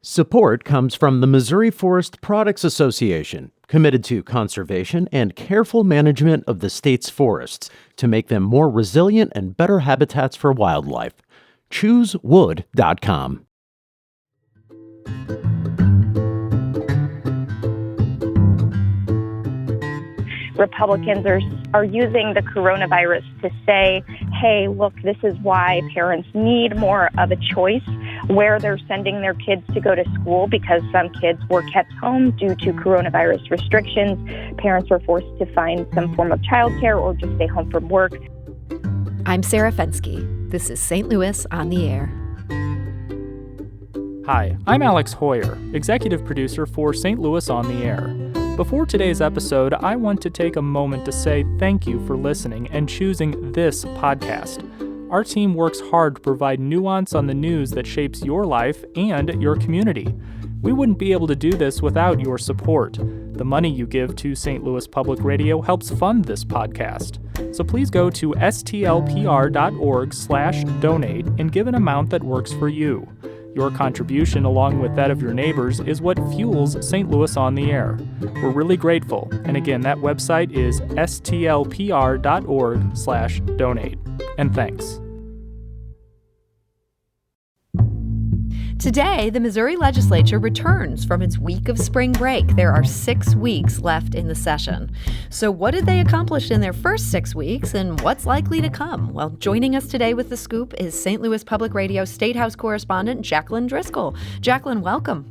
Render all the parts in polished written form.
Support comes from the Missouri Forest Products Association, committed to conservation and careful management of the state's forests to make them more resilient and better habitats for wildlife. ChooseWood.com. Republicans are using the coronavirus to say, hey, look, this is why parents need more of a choice where they're sending their kids to go to school, because some kids were kept home due to coronavirus restrictions. Parents were forced to find some form of childcare or just stay home from work. I'm Sarah Fensky. This is St. Louis on the Air. Hi, I'm Alex Hoyer, executive producer for St. Louis on the Air. Before today's episode, I want to take a moment to say thank you for listening and choosing this podcast. Our team works hard to provide nuance on the news that shapes your life and your community. We wouldn't be able to do this without your support. The money you give to St. Louis Public Radio helps fund this podcast. So please go to stlpr.org/donate and give an amount that works for you. Your contribution, along with that of your neighbors, is what fuels St. Louis on the Air. We're really grateful. And again, that website is stlpr.org/donate. And thanks. Today, the Missouri legislature returns from its week of spring break. There are 6 weeks left in the session. So what did they accomplish in their first 6 weeks, and what's likely to come? Well, joining us today with the scoop is St. Louis Public Radio State House correspondent Jacqueline Driscoll. Jacqueline, welcome.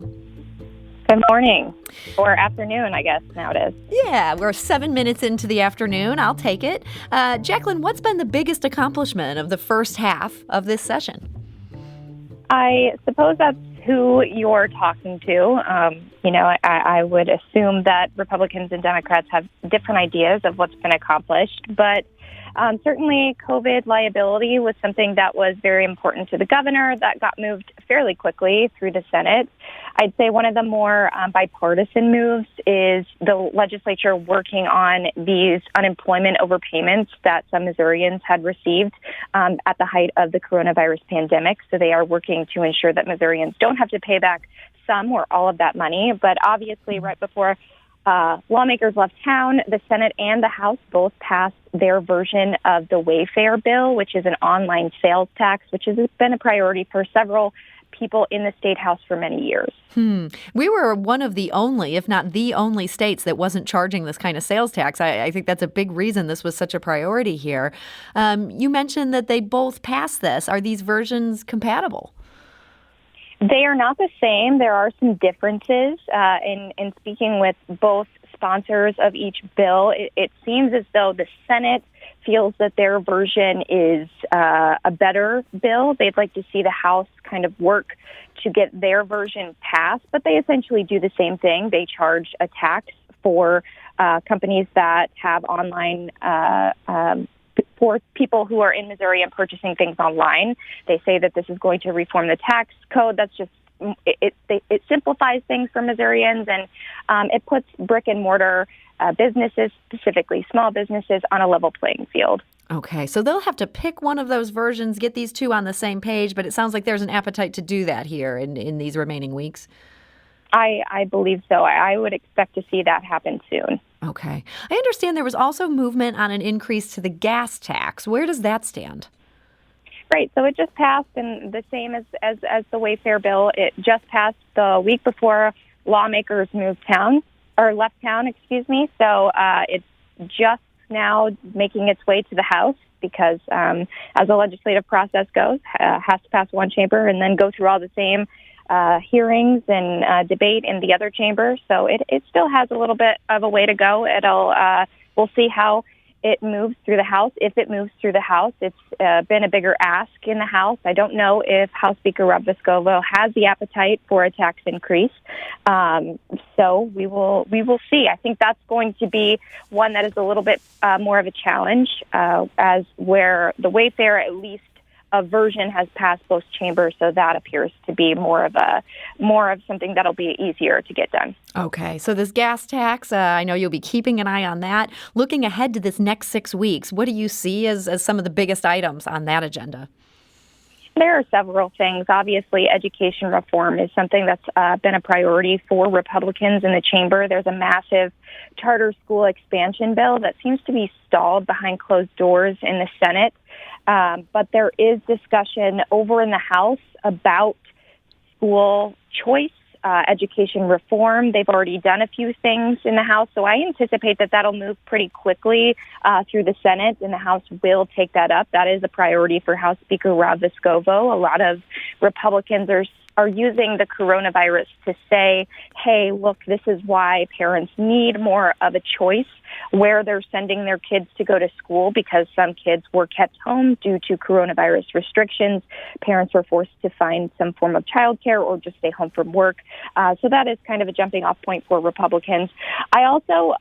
Good morning, or afternoon, I guess now it is. Yeah, we're 7 minutes into the afternoon. I'll take it. Jacqueline, what's been the biggest accomplishment of the first half of this session? I suppose that's who you're talking to. I would assume that Republicans and Democrats have different ideas of what's been accomplished, but certainly COVID liability was something that was very important to the governor that got moved fairly quickly through the Senate. I'd say one of the more bipartisan moves is the legislature working on these unemployment overpayments that some Missourians had received at the height of the coronavirus pandemic. So they are working to ensure that Missourians don't have to pay back some or all of that money. But obviously, right before lawmakers left town, the Senate and the House both passed their version of the Wayfair bill, which is an online sales tax, which has been a priority for several people in the State House for many years. We were one of the only, if not the only, states that wasn't charging this kind of sales tax. I think that's a big reason this was such a priority here. You mentioned that they both passed this. Are these versions compatible? They are not the same. There are some differences. In speaking with both sponsors of each bill, it seems as though the Senate feels that their version is a better bill. They'd like to see the House kind of work to get their version passed, but they essentially do the same thing. They charge a tax for companies that have online for people who are in Missouri and purchasing things online. They say that this is going to reform the tax code. That's just it simplifies things for Missourians, and it puts brick and mortar businesses, specifically small businesses, on a level playing field. Okay, so they'll have to pick one of those versions, get these two on the same page, but it sounds like there's an appetite to do that here in these remaining weeks. I believe so. I would expect to see that happen soon. Okay. I understand there was also movement on an increase to the gas tax. Where does that stand? Right. So it just passed, and the same as the Wayfair bill. It just passed the week before lawmakers left town. So it's just now making its way to the House because as the legislative process goes, has to pass one chamber and then go through all the same hearings and debate in the other chamber. So it still has a little bit of a way to go. We'll see how it moves through the House. If it moves through the House, it's been a bigger ask in the House. I don't know if House Speaker Rob Vescovo has the appetite for a tax increase. So we will see. I think that's going to be one that is a little bit more of a challenge, as where the Wayfair, at least a version, has passed both chambers, so that appears to be more of something that'll be easier to get done. Okay, so this gas tax, I know you'll be keeping an eye on that. Looking ahead to this next 6 weeks, what do you see as some of the biggest items on that agenda? There are several things. Obviously, education reform is something that's been a priority for Republicans in the chamber. There's a massive charter school expansion bill that seems to be stalled behind closed doors in the Senate. But there is discussion over in the House about school choice, education reform. They've already done a few things in the House, so I anticipate that that'll move pretty quickly through the Senate, and the House will take that up. That is a priority for House Speaker Rob Vescovo. A lot of Republicans are using the coronavirus to say, hey, look, this is why parents need more of a choice where they're sending their kids to go to school, because some kids were kept home due to coronavirus restrictions. Parents were forced to find some form of childcare or just stay home from work. So that is kind of a jumping off point for Republicans. I also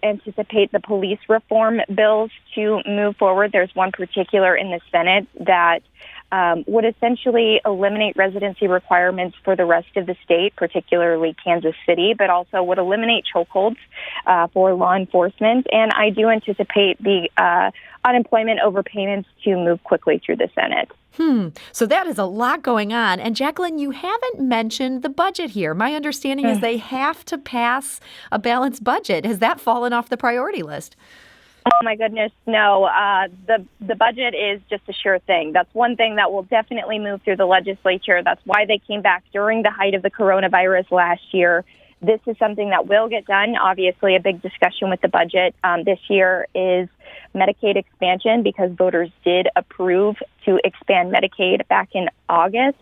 anticipate the police reform bills to move forward. There's one particular in the Senate that would essentially eliminate residency requirements for the rest of the state, particularly Kansas City, but also would eliminate chokeholds for law enforcement. And I do anticipate the unemployment overpayments to move quickly through the Senate. So that is a lot going on. And Jacqueline, you haven't mentioned the budget here. My understanding is they have to pass a balanced budget. Has that fallen off the priority list? Oh, my goodness, no. The budget is just a sure thing. That's one thing that will definitely move through the legislature. That's why they came back during the height of the coronavirus last year. This is something that will get done. Obviously, a big discussion with the budget this year is Medicaid expansion, because voters did approve to expand Medicaid back in August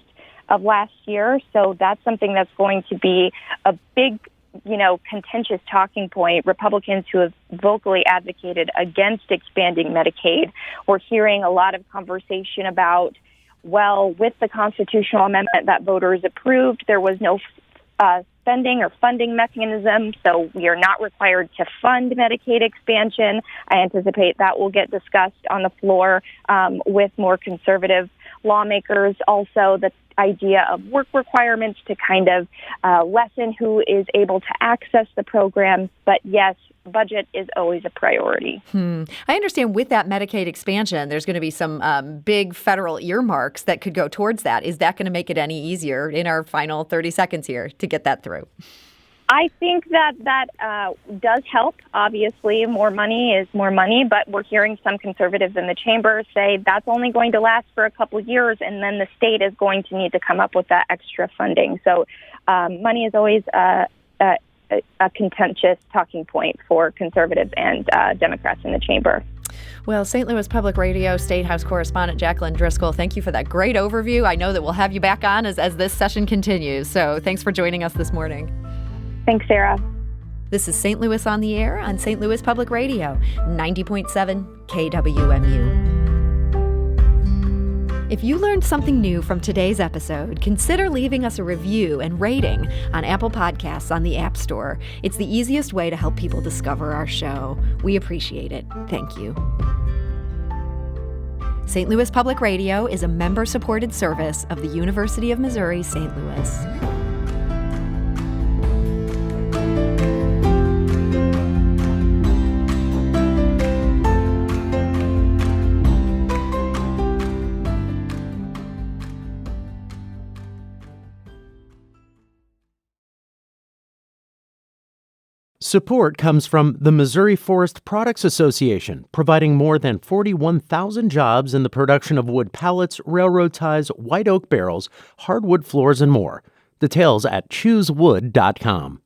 of last year. So that's something that's going to be a big contentious talking point. Republicans who have vocally advocated against expanding Medicaid, we're hearing a lot of conversation about, well, with the constitutional amendment that voters approved, there was no spending or funding mechanism, so we are not required to fund Medicaid expansion. I anticipate that will get discussed on the floor with more conservative lawmakers. Also, the idea of work requirements to kind of lessen who is able to access the program. But yes, budget is always a priority. I understand with that Medicaid expansion, there's going to be some big federal earmarks that could go towards that. Is that going to make it any easier in our final 30 seconds here to get that through? I think that does help. Obviously, more money is more money, but we're hearing some conservatives in the chamber say that's only going to last for a couple years, and then the state is going to need to come up with that extra funding. So money is always a contentious talking point for conservatives and Democrats in the chamber. Well, St. Louis Public Radio State House correspondent Jacqueline Driscoll, thank you for that great overview. I know that we'll have you back on as this session continues. So thanks for joining us this morning. Thanks, Sarah. This is St. Louis on the Air on St. Louis Public Radio, 90.7 KWMU. If you learned something new from today's episode, consider leaving us a review and rating on Apple Podcasts on the App Store. It's the easiest way to help people discover our show. We appreciate it. Thank you. St. Louis Public Radio is a member-supported service of the University of Missouri, St. Louis. Support comes from the Missouri Forest Products Association, providing more than 41,000 jobs in the production of wood pallets, railroad ties, white oak barrels, hardwood floors, and more. Details at choosewood.com.